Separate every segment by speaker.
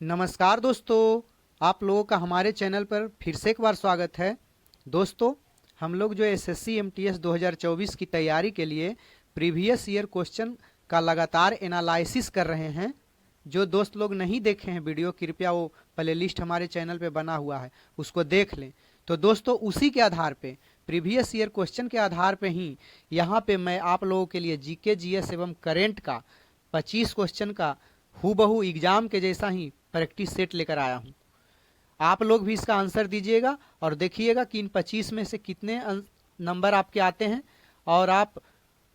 Speaker 1: नमस्कार दोस्तों, आप लोगों का हमारे चैनल पर फिर से एक बार स्वागत है। दोस्तों, हम लोग जो एसएससी एमटीएस 2024 की तैयारी के लिए प्रीवियस ईयर क्वेश्चन का लगातार एनालिसिस कर रहे हैं। जो दोस्त लोग नहीं देखे हैं वीडियो, कृपया वो प्लेलिस्ट हमारे चैनल पे बना हुआ है, उसको देख लें। तो दोस्तों, उसी के आधार पे, प्रीवियस ईयर क्वेश्चन के आधार पे ही यहाँ पे मैं आप लोगों के लिए जीके जीएस एवं करेंट का 25 क्वेश्चन का हूबहू एग्जाम के जैसा ही प्रैक्टिस सेट लेकर आया हूँ। आप लोग भी इसका आंसर दीजिएगा और देखिएगा कि इन 25 में से कितने नंबर आपके आते हैं, और आप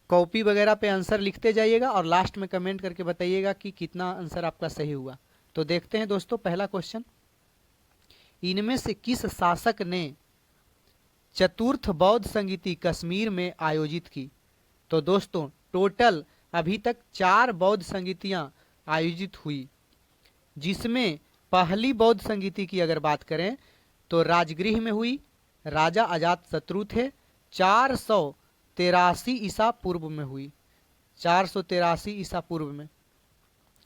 Speaker 1: कॉपी वगैरह पे आंसर लिखते जाइएगा और लास्ट में कमेंट करके बताइएगा कि कितना आंसर आपका सही हुआ। तो देखते हैं दोस्तों, पहला क्वेश्चन, इनमें से किस शासक ने चतुर्थ बौद्ध संगीति कश्मीर में आयोजित की? तो दोस्तों, टोटल अभी तक 4 बौद्ध संगीतियां आयोजित हुई, जिसमें पहली बौद्ध संगीति की अगर बात करें तो राजगृह में हुई, राजा अजातशत्रु थे, 483 ईसा पूर्व में हुई, 483 ईसा पूर्व में।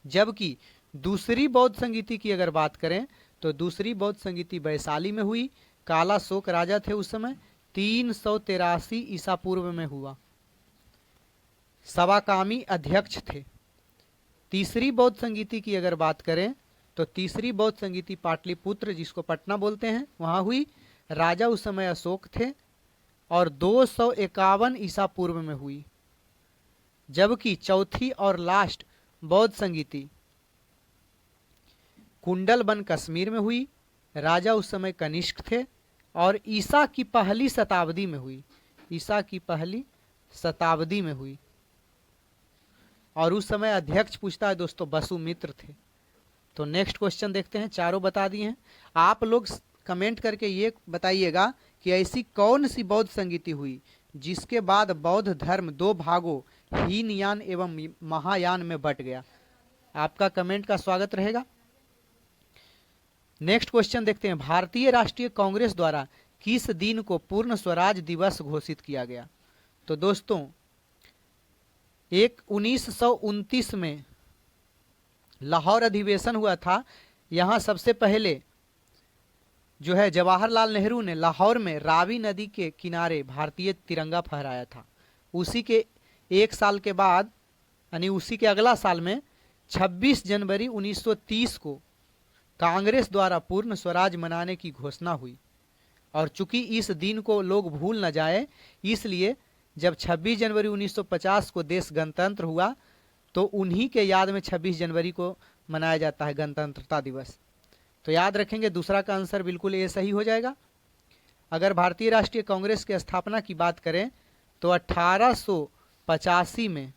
Speaker 1: जबकि दूसरी बौद्ध संगीति की अगर बात करें तो दूसरी बौद्ध संगीति वैशाली में हुई, काला शोक राजा थे उस समय, 383 ईसा पूर्व में हुआ, सवाकामी अध्यक्ष थे। तीसरी बौद्ध संगीति की अगर बात करें तो तीसरी बौद्ध संगीति पाटलिपुत्र, जिसको पटना बोलते हैं, वहां हुई, राजा उस समय अशोक थे, और 251 ईसा पूर्व में हुई। जबकि चौथी और लास्ट बौद्ध संगीति कुंडलबन कश्मीर में हुई, राजा उस समय कनिष्क थे, और ईसा की पहली शताब्दी में हुई, ईसा की पहली शताब्दी में हुई, और उस समय अध्यक्ष पूछता है दोस्तों वसुमित्र थे। तो नेक्स्ट क्वेश्चन देखते हैं, चारों बता दिए हैं। आप लोग कमेंट करके ये बताइएगा कि ऐसी कौन सी बौद्ध संगीति हुई जिसके बाद बौद्ध धर्म 2 भागों हीनयान एवं महायान में बट गया। आपका कमेंट का स्वागत रहेगा। नेक्स्ट क्वेश्चन देखते हैं, भारतीय राष्ट्रीय कांग्रेस द्वारा किस दिन को पूर्ण स्वराज दिवस घोषित किया गया? तो दोस्तों, 1929 में लाहौर अधिवेशन हुआ था। यहाँ सबसे पहले जो है जवाहरलाल नेहरू ने लाहौर में रावी नदी के किनारे भारतीय तिरंगा फहराया था। उसी के एक साल के बाद, यानी उसी के अगला साल में 26 जनवरी 1930 को कांग्रेस द्वारा पूर्ण स्वराज मनाने की घोषणा हुई। और चूंकि इस दिन को लोग भूल न जाए, इसलिए जब 26 जनवरी 1950 को देश गणतंत्र हुआ तो उन्हीं के याद में 26 जनवरी को मनाया जाता है गणतंत्रता दिवस। तो याद रखेंगे, दूसरा का आंसर बिल्कुल ये सही हो जाएगा। अगर भारतीय राष्ट्रीय कांग्रेस की स्थापना की बात करें तो 1885 में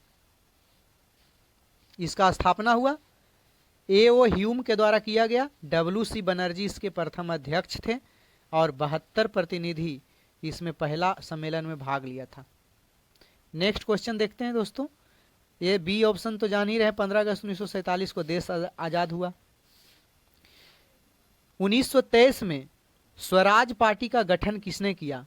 Speaker 1: इसका स्थापना हुआ। ए.ओ. ह्यूम के द्वारा किया गया। W.C. बनर्जी इसके प्रथम अध्यक्ष थे, और 72 प्रतिनिधि इसमें पहला सम्मेलन में भाग लिया था। नेक्स्ट क्वेश्चन देखते हैं दोस्तों, ये बी ऑप्शन तो जान ही रहे, 15 अगस्त 1947 को देश आजाद हुआ। 1923 में स्वराज पार्टी का गठन किसने किया?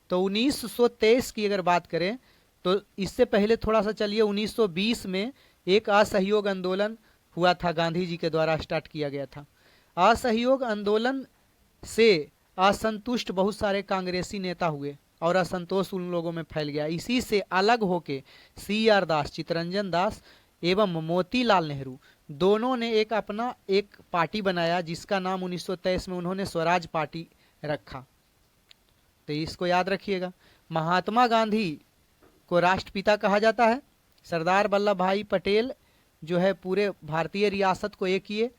Speaker 1: तो 1923 की अगर बात करें तो इससे पहले थोड़ा सा चलिए, 1920 में एक असहयोग आंदोलन हुआ था, गांधी जी के द्वारा स्टार्ट किया गया था। असहयोग आंदोलन से असंतुष्ट बहुत सारे कांग्रेसी नेता हुए और असंतोष उन लोगों में फैल गया। इसी से अलग होके C.R. दास, चित्तरंजन दास एवं मोतीलाल नेहरू दोनों ने अपना एक पार्टी बनाया, जिसका नाम 1923 में उन्होंने स्वराज पार्टी रखा। तो इसको याद रखिएगा। महात्मा गांधी को राष्ट्रपिता कहा जाता है। सरदार वल्लभ भाई पटेल जो है पूरे भारतीय रियासत को एक किए,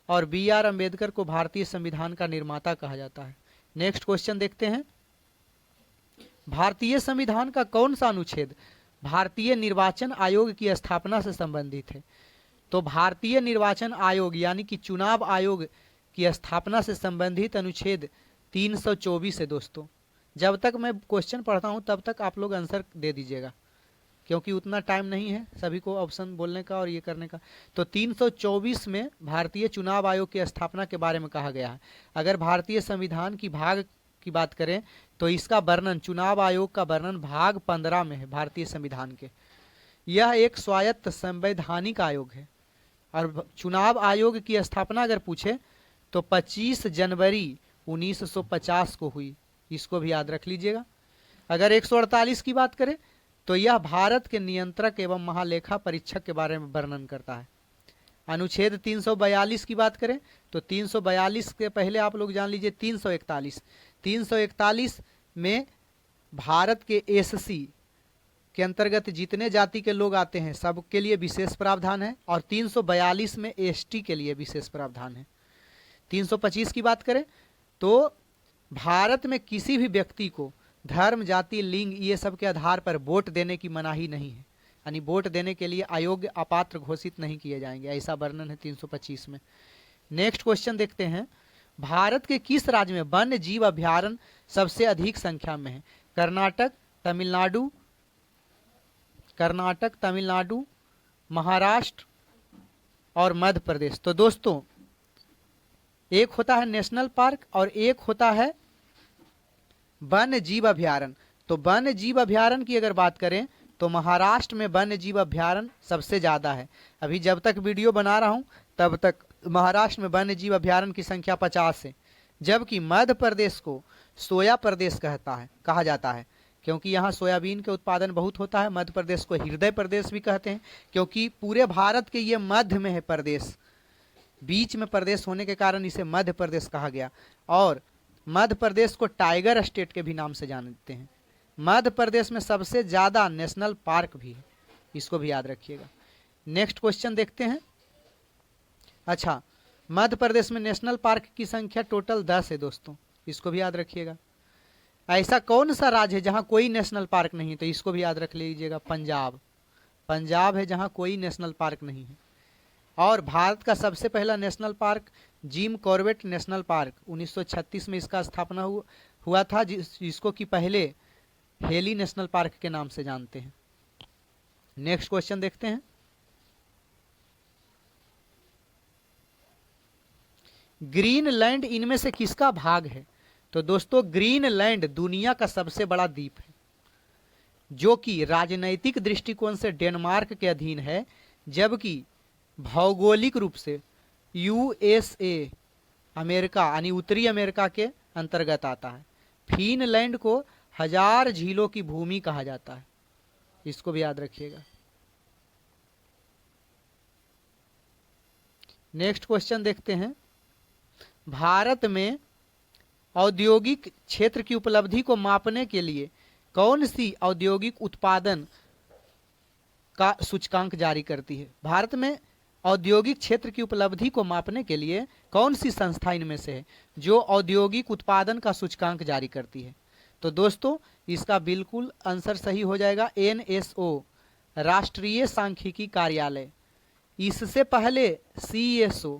Speaker 1: और B.R. अम्बेडकर को भारतीय संविधान का निर्माता कहा जाता है। नेक्स्ट क्वेश्चन देखते हैं, भारतीय संविधान का कौन सा अनुच्छेद भारतीय निर्वाचन आयोग की स्थापना से संबंधित है? तो भारतीय निर्वाचन आयोग यानी कि चुनाव आयोग की स्थापना से संबंधित अनुच्छेद 324 है दोस्तों। जब तक मैं क्वेश्चन पढ़ता हूं तब तक आप लोग आंसर दे दीजिएगा, क्योंकि उतना टाइम नहीं है सभी को ऑप्शन बोलने का और ये करने का। तो 324 में भारतीय चुनाव आयोग की स्थापना के बारे में कहा गया है। अगर भारतीय संविधान की भाग की बात करें तो इसका वर्णन, चुनाव आयोग का वर्णन भाग 15 में है भारतीय संविधान के। यह एक स्वायत्त संवैधानिक आयोग है और चुनाव आयोग की स्थापना अगर पूछे तो 25 जनवरी 1950 को हुई, इसको भी याद रख लीजिएगा। अगर 148 की बात करें तो यह भारत के नियंत्रक एवं महालेखा परीक्षक के बारे में वर्णन करता है। अनुच्छेद 342 की बात करें तो 342 के पहले आप लोग जान लीजिए 341 में भारत के एससी के अंतर्गत जितने जाति के लोग आते हैं सबके लिए विशेष प्रावधान है, और 342 में एसटी के लिए विशेष प्रावधान है। 325 की बात करें तो भारत में किसी भी व्यक्ति को धर्म, जाति, लिंग ये सब के आधार पर वोट देने की मनाही नहीं है, यानी वोट देने के लिए अयोग्य, अपात्र घोषित नहीं किए जाएंगे, ऐसा वर्णन है 325 में। नेक्स्ट क्वेश्चन देखते हैं, भारत के किस राज्य में वन्य जीव अभयारण्य सबसे अधिक संख्या में है? कर्नाटक, तमिलनाडु, महाराष्ट्र और मध्य प्रदेश। तो दोस्तों एक होता है नेशनल पार्क और एक होता है वन्य जीव अभयारण्य। तो वन्य जीव अभयारण्य की अगर बात करें तो महाराष्ट्र में वन्य जीव अभयारण्य सबसे ज़्यादा है। अभी जब तक वीडियो बना रहा हूँ तब तक महाराष्ट्र में वन्य जीव अभयारण्य की संख्या 50 है, जबकि मध्य प्रदेश को सोया प्रदेश कहा जाता है, क्योंकि यहाँ सोयाबीन के उत्पादन बहुत होता है। मध्य प्रदेश को हृदय प्रदेश भी कहते हैं, क्योंकि पूरे भारत के ये मध्य में है प्रदेश, बीच में प्रदेश होने के कारण इसे मध्य प्रदेश कहा गया। और मध्य प्रदेश को टाइगर स्टेट के भी नाम से जानते हैं। मध्य प्रदेश में सबसे ज़्यादा नेशनल पार्क भी है, इसको भी याद रखिएगा। नेक्स्ट क्वेश्चन देखते हैं। अच्छा, मध्य प्रदेश में नेशनल पार्क की संख्या टोटल 10 है दोस्तों, इसको भी याद रखिएगा। ऐसा कौन सा राज्य है जहाँ कोई नेशनल पार्क नहीं है? तो इसको भी याद रख लीजिएगा, पंजाब है जहाँ कोई नेशनल पार्क नहीं है। और भारत का सबसे पहला national park Jim Corbett national park 1936 में इसका स्थापना हुआ था, जिसको कि पहले हेली नेशनल पार्क के नाम से जानते हैं। नेक्स्ट क्वेश्चन देखते हैं। ग्रीनलैंड इनमें से किसका भाग है? तो दोस्तों ग्रीनलैंड दुनिया का सबसे बड़ा द्वीप है, जो कि राजनैतिक दृष्टिकोण से डेनमार्क के अधीन है, जबकि भौगोलिक रूप से यूएसए अमेरिका यानी उत्तरी अमेरिका के अंतर्गत आता है। फिनलैंड को 1000 झीलों की भूमि कहा जाता है, इसको भी याद रखिएगा। नेक्स्ट क्वेश्चन देखते हैं। भारत में औद्योगिक क्षेत्र की उपलब्धि को मापने के लिए कौन सी औद्योगिक उत्पादन का सूचकांक जारी करती है? भारत में औद्योगिक क्षेत्र की उपलब्धि को मापने के लिए कौन सी संस्था इनमें से है जो औद्योगिक उत्पादन का सूचकांक जारी करती है? तो दोस्तों इसका बिल्कुल आंसर सही हो जाएगा NSO, राष्ट्रीय सांख्यिकी कार्यालय। इससे पहले CSO,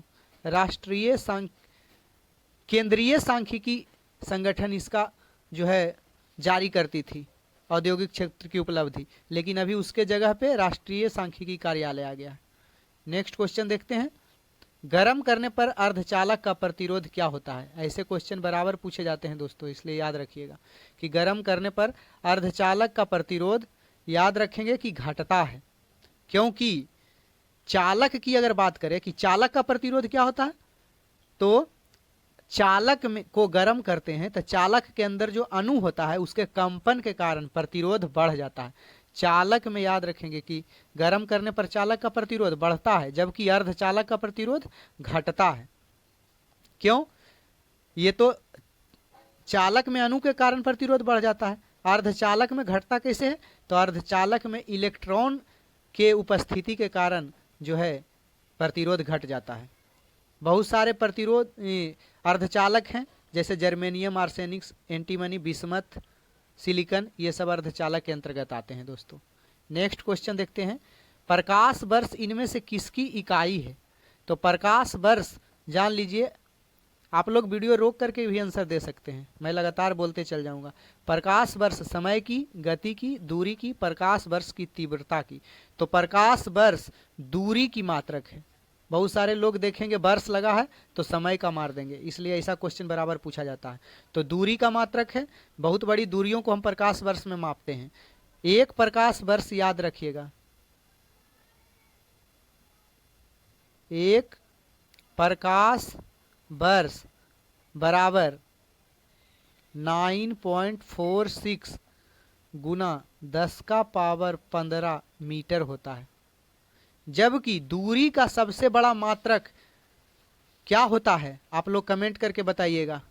Speaker 1: केंद्रीय सांख्यिकी संगठन इसका जो है जारी करती थी औद्योगिक क्षेत्र की उपलब्धि, लेकिन अभी उसके जगह पे राष्ट्रीय सांख्यिकी कार्यालय आ गया है। नेक्स्ट क्वेश्चन देखते हैं। गर्म करने पर अर्धचालक का प्रतिरोध क्या होता है? ऐसे क्वेश्चन बराबर पूछे जाते हैं दोस्तों, इसलिए याद रखिएगा कि गर्म करने पर अर्धचालक का प्रतिरोध याद रखेंगे कि घटता है, क्योंकि चालक की अगर बात करें कि चालक का प्रतिरोध क्या होता है, तो चालक में को गर्म करते हैं तो चालक के अंदर जो अणु होता है उसके कंपन के कारण प्रतिरोध बढ़ जाता है। चालक में याद रखेंगे कि गर्म करने पर चालक का प्रतिरोध बढ़ता है, जबकि अर्धचालक का प्रतिरोध घटता है। क्यों? ये तो चालक में अणु के कारण प्रतिरोध बढ़ जाता है, अर्धचालक में घटता कैसे है? तो अर्धचालक में इलेक्ट्रॉन के उपस्थिति के कारण जो है प्रतिरोध घट जाता है। बहुत सारे प्रतिरोध अर्धचालक हैं, जैसे germanium, arsenic, antimony, bismuth, silicon, ये सब अर्धचालक के अंतर्गत आते हैं दोस्तों। नेक्स्ट क्वेश्चन देखते हैं। प्रकाश वर्ष इनमें से किसकी इकाई है? तो प्रकाश वर्ष जान लीजिए, आप लोग वीडियो रोक करके भी आंसर दे सकते हैं, मैं लगातार बोलते चल जाऊंगा। प्रकाश वर्ष समय की, गति की, दूरी की, प्रकाश वर्ष की तीव्रता की। तो प्रकाश वर्ष दूरी की मात्रक है। बहुत सारे लोग देखेंगे वर्ष लगा है तो समय का मार देंगे, इसलिए ऐसा क्वेश्चन बराबर पूछा जाता है। तो दूरी का मात्रक है, बहुत बड़ी दूरियों को हम प्रकाश वर्ष में मापते हैं। एक प्रकाश वर्ष याद रखिएगा, 1 प्रकाश वर्ष बराबर 9.46 गुना 10⁻15 मीटर होता है। जबकि दूरी का सबसे बड़ा मात्रक क्या होता है, आप लोग कमेंट करके बताइएगा।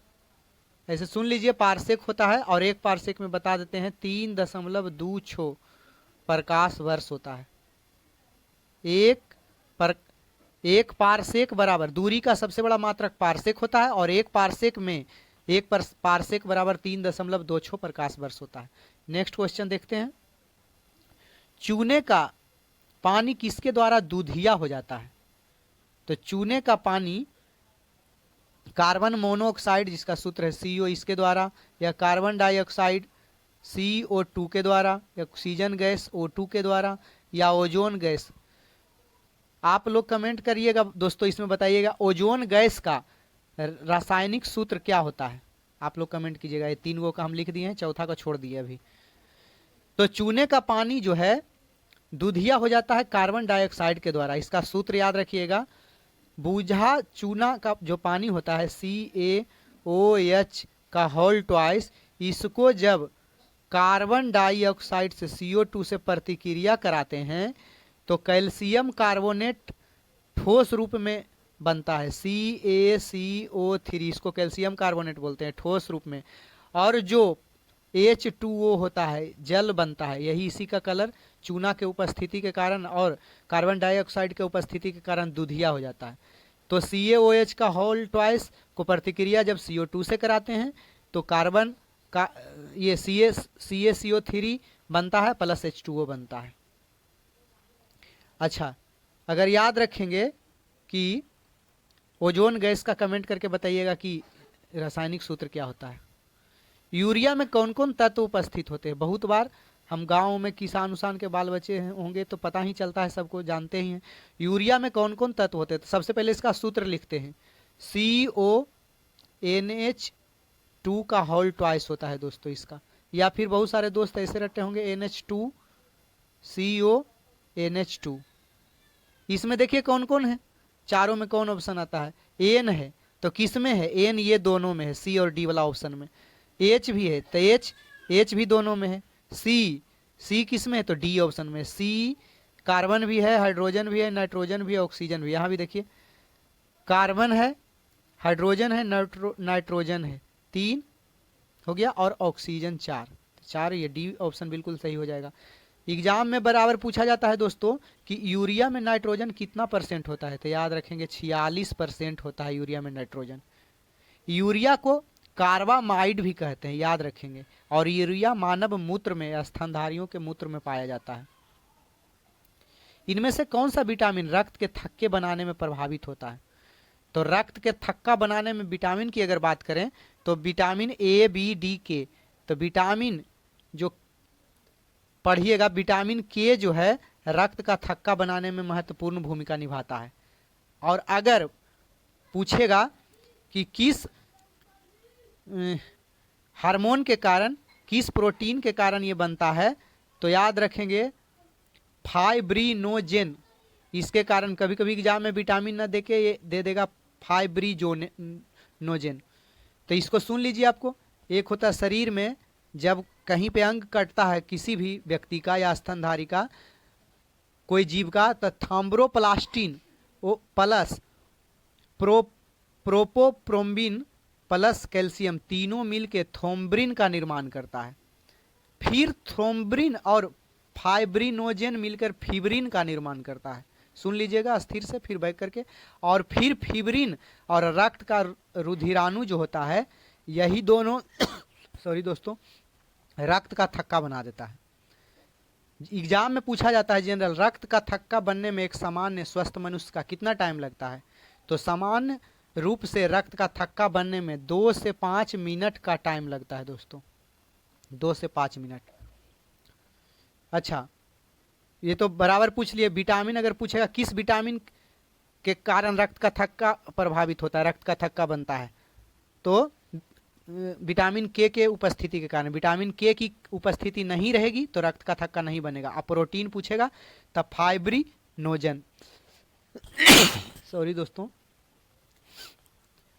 Speaker 1: ऐसे सुन लीजिए, पारसेक होता है और 1 पारसेक में बता देते हैं 3.26 प्रकाश वर्ष होता है। एक पारसेक बराबर, दूरी का सबसे बड़ा मात्रक पारसेक होता है और 1 पारसेक में 1 पारसेक बराबर 3.26 प्रकाश वर्ष होता है। नेक्स्ट क्वेश्चन देखते हैं। चूने का पानी किसके द्वारा दूधिया हो जाता है? तो चूने का पानी कार्बन मोनोऑक्साइड, जिसका सूत्र है CO, इसके द्वारा, या कार्बन डाइऑक्साइड CO2 के द्वारा, या ऑक्सीजन गैस O2 के द्वारा, या ओजोन गैस। आप लोग कमेंट करिएगा दोस्तों, इसमें बताइएगा ओजोन गैस का रासायनिक सूत्र क्या होता है। आप लोग कमेंट कीजिएगा। ये 3 गो का हम लिख दिए हैं, चौथा का छोड़ दिए अभी। तो चूने का पानी जो है दूधिया हो जाता है कार्बन डाइऑक्साइड के द्वारा। इसका सूत्र याद रखिएगा। बूझा चूना का जो पानी होता है CaOH का होल ट्वाइस, इसको जब कार्बन डाइऑक्साइड से CO2 से प्रतिक्रिया कराते हैं तो कैल्शियम कार्बोनेट ठोस रूप में बनता है CaCO3, इसको कैल्शियम कार्बोनेट बोलते हैं ठोस रूप में। और जो H2O होता है जल बनता है। यही इसी का कलर चूना के उपस्थिति के कारण और कार्बन डाइऑक्साइड के उपस्थिति के कारण दूधिया हो जाता है। तो CaOH का होल ट्वाइस को प्रतिक्रिया जब CO2 से कराते हैं तो कार्बन का ये CaCO3 बनता है प्लस H2O बनता है। अच्छा, अगर याद रखेंगे कि ओजोन गैस का, कमेंट करके बताइएगा कि रासायनिक सूत्र क्या होता है। यूरिया में कौन कौन तत्व उपस्थित होते हैं? बहुत बार हम गांव में किसान उसान के बाल बच्चे होंगे तो पता ही चलता है, सबको जानते ही हैं। यूरिया में कौन कौन तत्व होते हैं? तो सबसे पहले इसका सूत्र लिखते हैं। CONH2 का होल ट्वाइस होता है दोस्तों इसका। या फिर बहुत सारे दोस्त ऐसे रटे होंगे NH2 CONH2। इसमें देखिए कौन कौन है, चारों में कौन ऑप्शन आता है? एन है, तो किस में है? एन ये दोनों में है, C और D वाला ऑप्शन में। H भी है तो H भी दोनों में है। C किस में है? तो D ऑप्शन में। C कार्बन भी है, हाइड्रोजन भी है, नाइट्रोजन भी है, ऑक्सीजन भी। यहाँ भी देखिए कार्बन है, हाइड्रोजन है, नाइट्रोजन है, 3 हो गया, और ऑक्सीजन 4। ये D ऑप्शन बिल्कुल सही हो जाएगा। एग्जाम में बराबर पूछा जाता है दोस्तों कि यूरिया में नाइट्रोजन कितना % होता है? तो याद रखेंगे 46% होता है यूरिया में नाइट्रोजन। यूरिया को कार्बामाइड भी कहते हैं, याद रखेंगे। और यूरिया मानव मूत्र में या स्तनधारियों के मूत्र में पाया जाता है। इनमें से कौन सा विटामिन रक्त के थक्के बनाने में प्रभावित होता है? तो रक्त के थक्का बनाने में विटामिन की अगर बात करें तो vitamin A, B, D, K। तो विटामिन जो पढ़िएगा, विटामिन K जो है रक्त का थक्का बनाने में महत्वपूर्ण भूमिका निभाता है। और अगर पूछेगा कि किस हार्मोन के कारण, किस प्रोटीन के कारण ये बनता है, तो याद रखेंगे फाइब्रिनोजेन। इसके कारण कभी कभी एग्जाम में विटामिन ना देके ये दे देगा फाइब्रिनोजेन। तो इसको सुन लीजिए। आपको एक होता है शरीर में जब कहीं पे अंग कटता है किसी भी व्यक्ति का या स्तनधारी का, कोई जीव का, तो थ्रोम्बोप्लास्टिन प्लस प्रोपोप्रोम्बिन प्लस कैल्शियम तीनों मिलके थ्रोम्ब्रिन का निर्माण करता है। फिर थ्रोम्ब्रिन और फाइब्रिनोजेन मिलकर फिब्रिन का निर्माण करता है। सुन लीजिएगा स्थिर से, फिर बैक करके। और फिर फिब्रिन और रक्त का रुधिराणु जो होता है, यही दोनों सॉरी दोस्तों, रक्त का थक्का बना देता है। एग्जाम में पूछा जाता है जनरल, रक्त का थक्का बनने में एक सामान्य स्वस्थ मनुष्य का कितना टाइम लगता है? तो सामान्य रूप से रक्त का थक्का बनने में 2 से 5 मिनट का टाइम लगता है दोस्तों, 2 से 5 मिनट। अच्छा, ये तो बराबर पूछ लिए। विटामिन अगर पूछेगा किस विटामिन के कारण रक्त का थक्का प्रभावित होता है, रक्त का थक्का बनता है, तो विटामिन के उपस्थिति के कारण। विटामिन के की उपस्थिति नहीं रहेगी तो रक्त का थक्का नहीं बनेगा। अब प्रोटीन पूछेगा तब फाइब्रिनोजन सॉरी दोस्तों।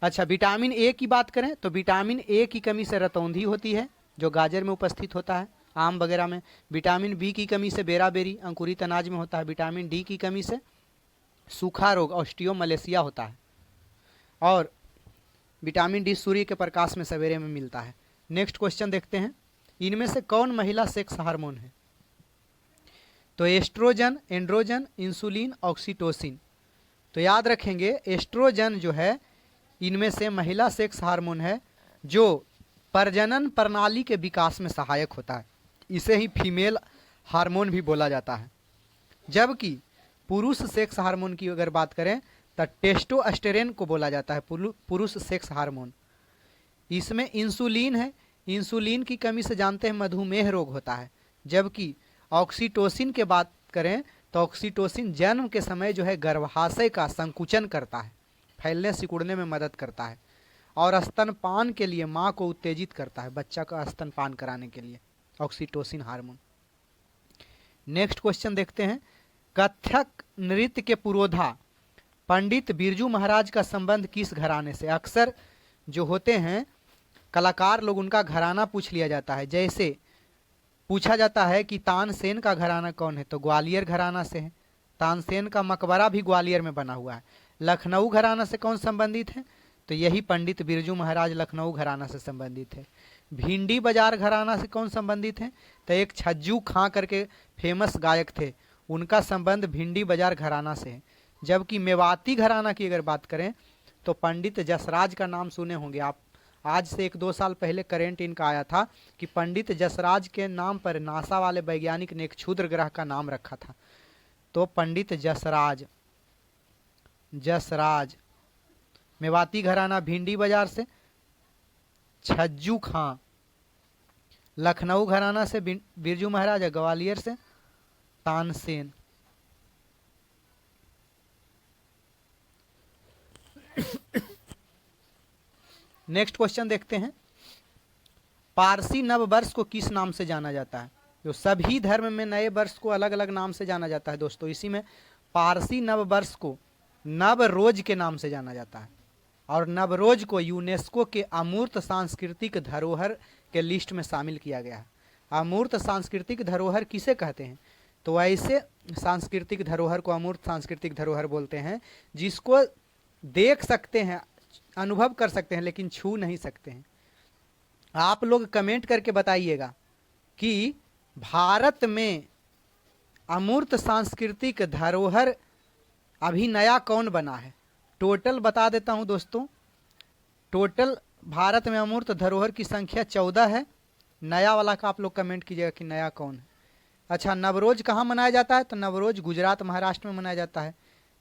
Speaker 1: अच्छा, विटामिन ए की बात करें तो विटामिन ए की कमी से रतौंधी होती है, जो गाजर में उपस्थित होता है, आम वगैरह में। विटामिन बी की कमी से बेराबेरी अंकुरित अनाज में होता है। विटामिन डी की कमी से सूखा रोग ऑस्टियोमलेशिया होता है। और विटामिन डी सूर्य के प्रकाश में सवेरे में मिलता है। नेक्स्ट क्वेश्चन देखते हैं, इनमें से कौन महिला सेक्स हार्मोन है? तो एस्ट्रोजन, एंड्रोजन, इंसुलिन, ऑक्सीटोसिन। तो याद रखेंगे एस्ट्रोजन जो है इनमें से महिला सेक्स हार्मोन है, जो प्रजनन प्रणाली के विकास में सहायक होता है। इसे ही फीमेल हार्मोन भी बोला जाता है। जबकि पुरुष सेक्स हार्मोन की अगर बात करें तो टेस्टोस्टेरोन को बोला जाता है पुरुष सेक्स हार्मोन। इसमें इंसुलिन है, इंसुलिन की कमी से जानते हैं मधुमेह रोग होता है। जबकि ऑक्सीटोसिन के बात करें तो ऑक्सीटोसिन जन्म के समय जो है गर्भाशय का संकुचन करता है, फैलने सिकुड़ने में मदद करता है, और स्तनपान के लिए माँ को उत्तेजित करता है, बच्चा का स्तनपान कराने के लिए ऑक्सीटोसिन हार्मोन। नेक्स्ट क्वेश्चन देखते हैं, कथक नृत्य के पुरोधा पंडित बिरजू महाराज का संबंध किस घराने से? अक्सर जो होते हैं कलाकार लोग, उनका घराना पूछ लिया जाता है। जैसे पूछा जाता है कि तानसेन का घराना कौन है, तो ग्वालियर घराना से है। तानसेन का मकबरा भी ग्वालियर में बना हुआ है। लखनऊ घराना से कौन संबंधित है? तो यही पंडित बिरजू महाराज लखनऊ घराना से संबंधित है। भिंडी बाजार घराना से कौन संबंधित है? तो एक छज्जू खां करके फेमस गायक थे, उनका संबंध भिंडी बाजार घराना से है। जबकि मेवाती घराना की अगर बात करें तो पंडित जसराज का नाम सुने होंगे आप। आज से 1-2 साल पहले करेंट इनका आया था कि पंडित जसराज के नाम पर नासा वाले वैज्ञानिक ने एक क्षुद्र ग्रह का नाम रखा था। तो पंडित जसराज मेवाती घराना भिंडी बाजार से, छज्जू खां लखनऊ घराना से, बिरजू महाराज ग्वालियर से, तानसेन। नेक्स्ट क्वेश्चन देखते हैं, पारसी नव वर्ष को किस नाम से जाना जाता है? जो सभी धर्म में नए वर्ष को अलग अलग नाम से जाना जाता है दोस्तों। इसी में पारसी नव वर्ष को नवरोज के नाम से जाना जाता है। और नवरोज को यूनेस्को के अमूर्त सांस्कृतिक धरोहर के लिस्ट में शामिल किया गया है। अमूर्त सांस्कृतिक धरोहर किसे कहते हैं? तो ऐसे सांस्कृतिक धरोहर को अमूर्त सांस्कृतिक धरोहर बोलते हैं जिसको देख सकते हैं, अनुभव कर सकते हैं, लेकिन छू नहीं सकते हैं। आप लोग कमेंट करके बताइएगा कि भारत में अमूर्त सांस्कृतिक धरोहर अभी नया कौन बना है? टोटल बता देता हूं दोस्तों, टोटल भारत में अमूर्त धरोहर की संख्या 14 है। नया वाला का आप लोग कमेंट कीजिएगा कि नया कौन है। अच्छा, नवरोज कहाँ मनाया जाता है? तो नवरोज गुजरात महाराष्ट्र में मनाया जाता है।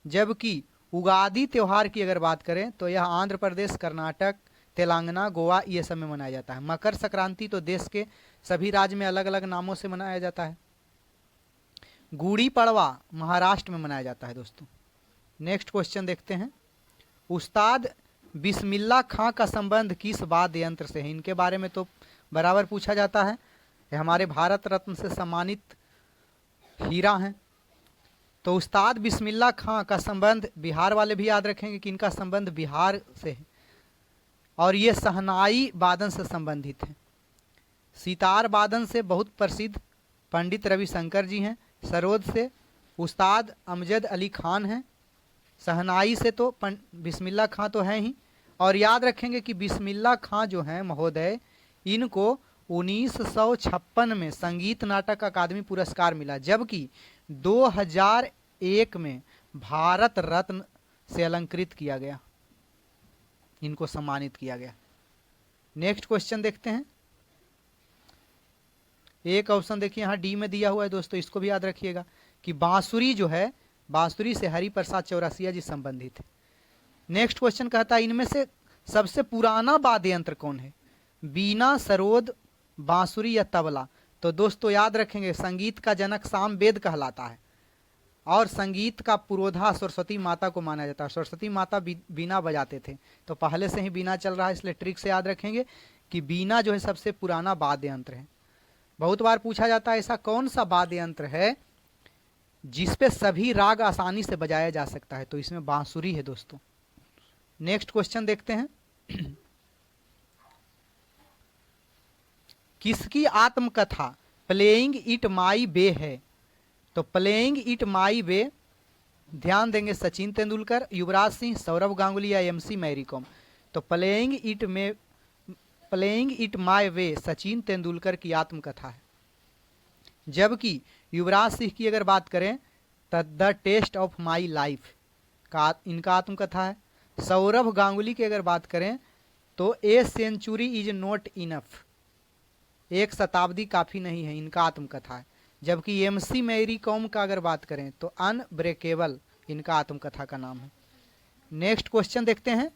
Speaker 1: जबकि उगादी त्यौहार की अगर बात करें तो यह आंध्र प्रदेश, कर्नाटक, तेलंगाना, गोवा ये सब में मनाया जाता है। मकर संक्रांति तो देश के सभी राज्य में अलग अलग नामों से मनाया जाता है। गुड़ी पड़वा महाराष्ट्र में मनाया जाता है दोस्तों। नेक्स्ट क्वेश्चन देखते हैं, उस्ताद बिस्मिल्लाह खां का संबंध किस वाद्य यंत्र से है? इनके बारे में तो बराबर पूछा जाता है। ये हमारे भारत रत्न से सम्मानित हीरा हैं। तो उस्ताद बिस्मिल्लाह खां का संबंध, बिहार वाले भी याद रखेंगे कि इनका संबंध बिहार से है, और ये शहनाई वादन से संबंधित है। सितार वादन से बहुत प्रसिद्ध पंडित रविशंकर जी हैं। सरोद से उस्ताद अमजद अली खान हैं। शहनाई से तो बिस्मिल्लाह खां तो हैं ही। और याद रखेंगे कि बिस्मिल्लाह खां जो हैं महोदय, इनको 1956 में संगीत नाटक अकादमी पुरस्कार मिला, जबकि 2001 में भारत रत्न से अलंकृत किया गया, इनको सम्मानित किया गया। नेक्स्ट क्वेश्चन देखते हैं, एक ऑप्शन देखिए यहाँ डी में दिया हुआ है दोस्तों, इसको भी याद रखिएगा कि बांसुरी जो है, बांसुरी से हरिप्रसाद चौरसिया जी संबंधित है। नेक्स्ट क्वेश्चन कहता है, इनमें से सबसे पुराना वाद्य यंत्र कौन है? बीना, सरोद, बांसुरी या तबला? तो दोस्तों याद रखेंगे संगीत का जनक सामवेद कहलाता है, और संगीत का पुरोधा सरस्वती माता को माना जाता है। सरस्वती माता बीना बजाते थे, तो पहले से ही बीना चल रहा है, इसलिए ट्रिक से याद रखेंगे कि बीना जो है सबसे पुराना वाद्य यंत्र है। बहुत बार पूछा जाता है ऐसा कौन सा वाद्य यंत्र है जिस पे सभी राग आसानी से बजाया जा सकता है, तो इसमें बांसुरी है दोस्तों। नेक्स्ट क्वेश्चन देखते हैं। किसकी आत्मकथा प्लेइंग इट माई वे है? तो प्लेइंग इट माई वे ध्यान देंगे सचिन तेंदुलकर, युवराज सिंह, सौरव गांगुली या एमसी मैरी कॉम। तो प्लेइंग इट माई वे सचिन तेंदुलकर की आत्मकथा है। जबकि युवराज सिंह की अगर बात करें तो The Test of My Life का इनका आत्मकथा है। सौरभ गांगुली की अगर बात करें तो A Century Is Not Enough, एक शताब्दी काफ़ी नहीं है, इनका आत्मकथा है। जबकि एमसी मैरी कॉम का अगर बात करें तो अनब्रेकेबल इनका आत्मकथा का नाम है। नेक्स्ट क्वेश्चन देखते हैं।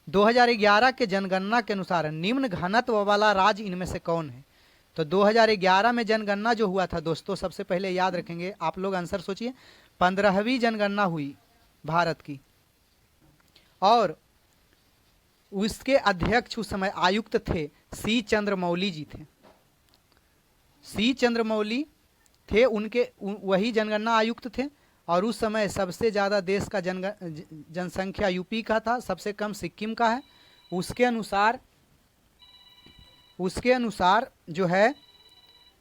Speaker 1: 2011 के जनगणना के अनुसार निम्न घनत्व वाला राज्य इनमें से कौन है? तो 2011 में जनगणना जो हुआ था दोस्तों, सबसे पहले याद रखेंगे आप लोग, आंसर सोचिए। 15वीं जनगणना हुई भारत की, और उसके अध्यक्ष उस समय आयुक्त थे सी चंद्रमौली जी थे। सी चंद्रमौली थे, उनके वही जनगणना आयुक्त थे। और उस समय सबसे ज़्यादा देश का जनसंख्या यूपी का था, सबसे कम सिक्किम का है। उसके अनुसार जो है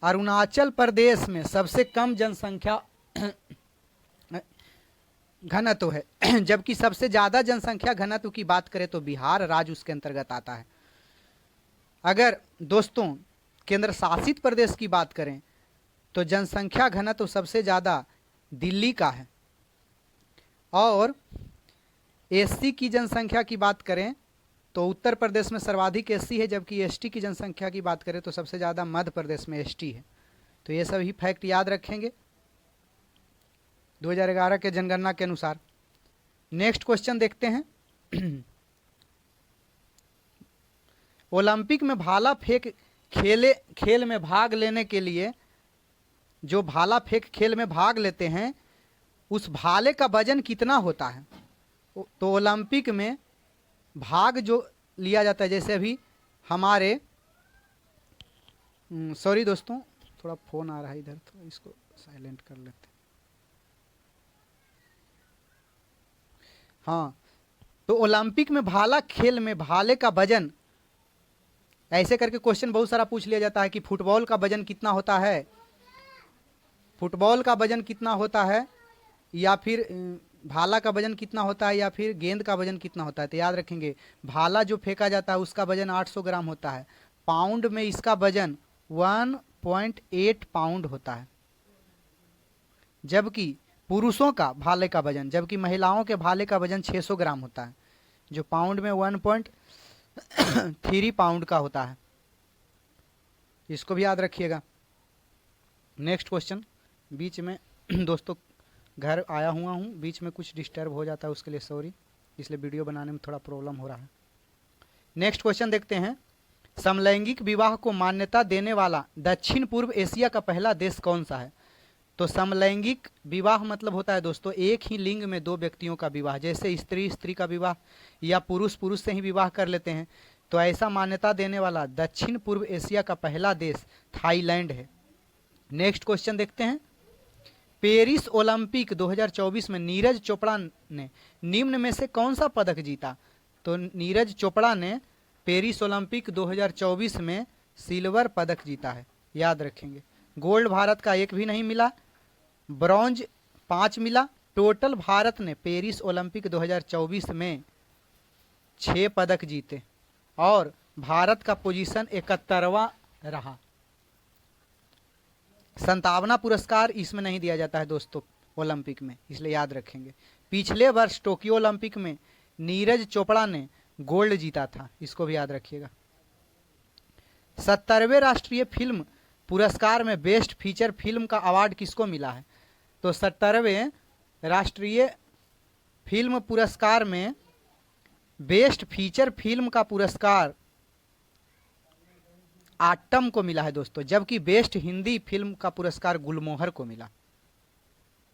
Speaker 1: अरुणाचल प्रदेश में सबसे कम जनसंख्या घनत्व है। जबकि सबसे ज़्यादा जनसंख्या घनत्व की बात करें तो बिहार राज्य उसके अंतर्गत आता है। अगर दोस्तों केंद्र शासित प्रदेश की बात करें तो जनसंख्या घनत्व सबसे ज़्यादा दिल्ली का है। और एससी की जनसंख्या की बात करें तो उत्तर प्रदेश में सर्वाधिक एससी है, जबकि एसटी की जनसंख्या की बात करें तो सबसे ज़्यादा मध्य प्रदेश में एसटी है। तो ये सभी फैक्ट याद रखेंगे 2011 के जनगणना के अनुसार। नेक्स्ट क्वेश्चन देखते हैं। ओलंपिक में भाला फेंक खेल में भाग लेने के लिए जो भाला फेंक खेल में भाग लेते हैं उस भाले का वजन कितना होता है? तो ओलंपिक में भाग जो लिया जाता है, जैसे अभी हमारे सॉरी दोस्तों थोड़ा फ़ोन आ रहा है इधर, तो इसको साइलेंट कर लेते हैं। हाँ, तो ओलंपिक में भाला खेल में भाले का वजन, ऐसे करके क्वेश्चन बहुत सारा पूछ लिया जाता है कि फुटबॉल का वजन कितना होता है, फुटबॉल का वजन कितना होता है, या फिर भाला का वजन कितना होता है, या फिर गेंद का वजन कितना होता है। तो याद रखेंगे भाला जो फेंका जाता है उसका वजन 800 ग्राम होता है। पाउंड में इसका वजन 1.8 पाउंड होता है। जबकि पुरुषों का भाले का वजन, जबकि महिलाओं के भाले का वजन 600 ग्राम होता है, जो पाउंड में 1.3 पाउंड का होता है। इसको भी याद रखिएगा। नेक्स्ट क्वेश्चन, बीच में दोस्तों घर आया हुआ हूँ, बीच में कुछ डिस्टर्ब हो जाता है, उसके लिए सॉरी, इसलिए वीडियो बनाने में थोड़ा प्रॉब्लम हो रहा है। नेक्स्ट क्वेश्चन देखते हैं। समलैंगिक विवाह को मान्यता देने वाला दक्षिण पूर्व एशिया का पहला देश कौन सा है? तो समलैंगिक विवाह मतलब होता है दोस्तों एक ही लिंग में दो व्यक्तियों का विवाह, जैसे स्त्री स्त्री का विवाह या पुरुष पुरुष से ही विवाह कर लेते हैं। तो ऐसा मान्यता देने वाला दक्षिण पूर्व एशिया का पहला देश थाईलैंड है। नेक्स्ट क्वेश्चन देखते हैं। पेरिस ओलंपिक 2024 में नीरज चोपड़ा ने निम्न में से कौन सा पदक जीता? तो नीरज चोपड़ा ने पेरिस ओलंपिक 2024 में सिल्वर पदक जीता है, याद रखेंगे। गोल्ड भारत का एक भी नहीं मिला, ब्रॉन्ज 5 मिला। टोटल भारत ने पेरिस ओलंपिक 2024 में 6 पदक जीते और भारत का पोजीशन 71वां रहा। 57वां पुरस्कार इसमें नहीं दिया जाता है दोस्तों ओलंपिक में, इसलिए याद रखेंगे। पिछले वर्ष टोक्यो ओलंपिक में नीरज चोपड़ा ने गोल्ड जीता था, इसको भी याद रखिएगा। 70वें राष्ट्रीय फिल्म पुरस्कार में बेस्ट फीचर फिल्म का अवार्ड किसको मिला है? तो 70वें राष्ट्रीय फिल्म पुरस्कार में बेस्ट फीचर फिल्म का पुरस्कार आटम को मिला है दोस्तों, जबकि बेस्ट हिंदी फिल्म का पुरस्कार गुलमोहर को मिला।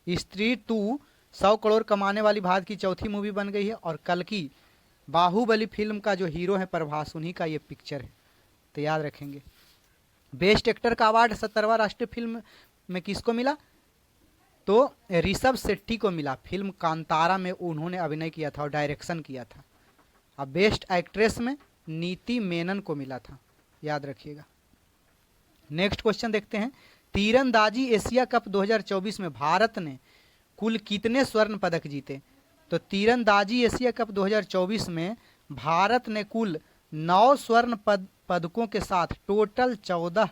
Speaker 1: स्त्री 2 100 करोड़ कमाने वाली भारत की चौथी मूवी बन गई है और कल की बाहुबली फिल्म का जो हीरो है प्रभास, उन्हीं का ये पिक्चर है, तो याद रखेंगे। बेस्ट एक्टर का अवार्ड 70वां राष्ट्रीय फिल्म में किसको मिला? तो ऋषभ शेट्टी को मिला, फिल्म कांतारा में उन्होंने अभिनय किया था और डायरेक्शन किया था। अब बेस्ट एक्ट्रेस में नीति मेनन को मिला था, याद रखिएगा। नेक्स्ट क्वेश्चन देखते हैं, तीरंदाजी एशिया कप 2024 में भारत ने कुल कितने स्वर्ण पदक जीते? तो तीरंदाजी एशिया कप 2024 में भारत ने कुल 9 स्वर्ण पदकों के साथ टोटल 14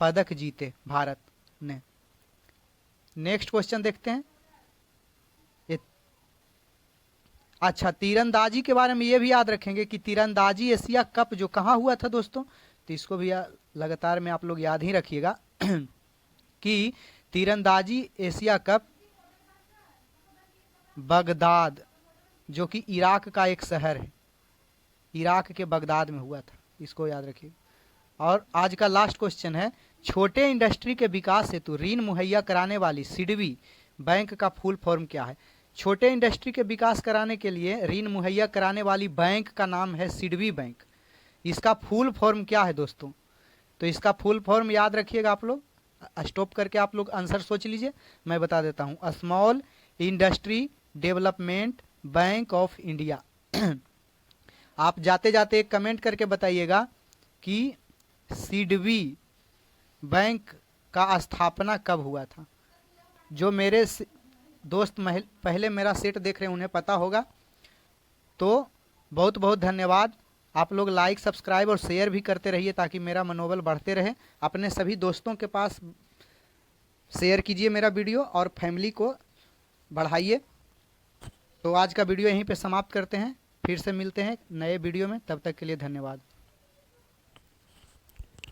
Speaker 1: पदक जीते भारत ने। नेक्स्ट क्वेश्चन देखते हैं। अच्छा, तीरंदाजी के बारे में ये भी याद रखेंगे कि तीरंदाजी एशिया कप जो कहाँ हुआ था दोस्तों, तो इसको भी लगातार में आप लोग याद ही रखिएगा कि तीरंदाजी एशिया कप बगदाद, जो कि इराक का एक शहर है, इराक के बगदाद में हुआ था, इसको याद रखिए। और आज का लास्ट क्वेश्चन है, छोटे इंडस्ट्री के विकास हेतु ऋण मुहैया कराने वाली सिडबी बैंक का फुल फॉर्म क्या है? छोटे इंडस्ट्री के विकास कराने के लिए ऋण मुहैया कराने वाली बैंक का नाम है सिडबी बैंक। इसका फुल फॉर्म क्या है दोस्तों? तो इसका फुल फॉर्म याद रखिएगा, आप लोग स्टॉप करके आप लोग आंसर सोच लीजिए, मैं बता देता हूँ। Small industry development bank of India. आप जाते जाते एक कमेंट करके बताइएगा कि सिडबी बैंक का स्थापना कब हुआ था। जो मेरे दोस्त पहले मेरा सेट देख रहे हैं उन्हें पता होगा। तो बहुत बहुत धन्यवाद। आप लोग लाइक, सब्सक्राइब और शेयर भी करते रहिए ताकि मेरा मनोबल बढ़ते रहे। अपने सभी दोस्तों के पास शेयर कीजिए मेरा वीडियो और फैमिली को बढ़ाइए। तो आज का वीडियो यहीं पे समाप्त करते हैं, फिर से मिलते हैं नए वीडियो में, तब तक के लिए धन्यवाद।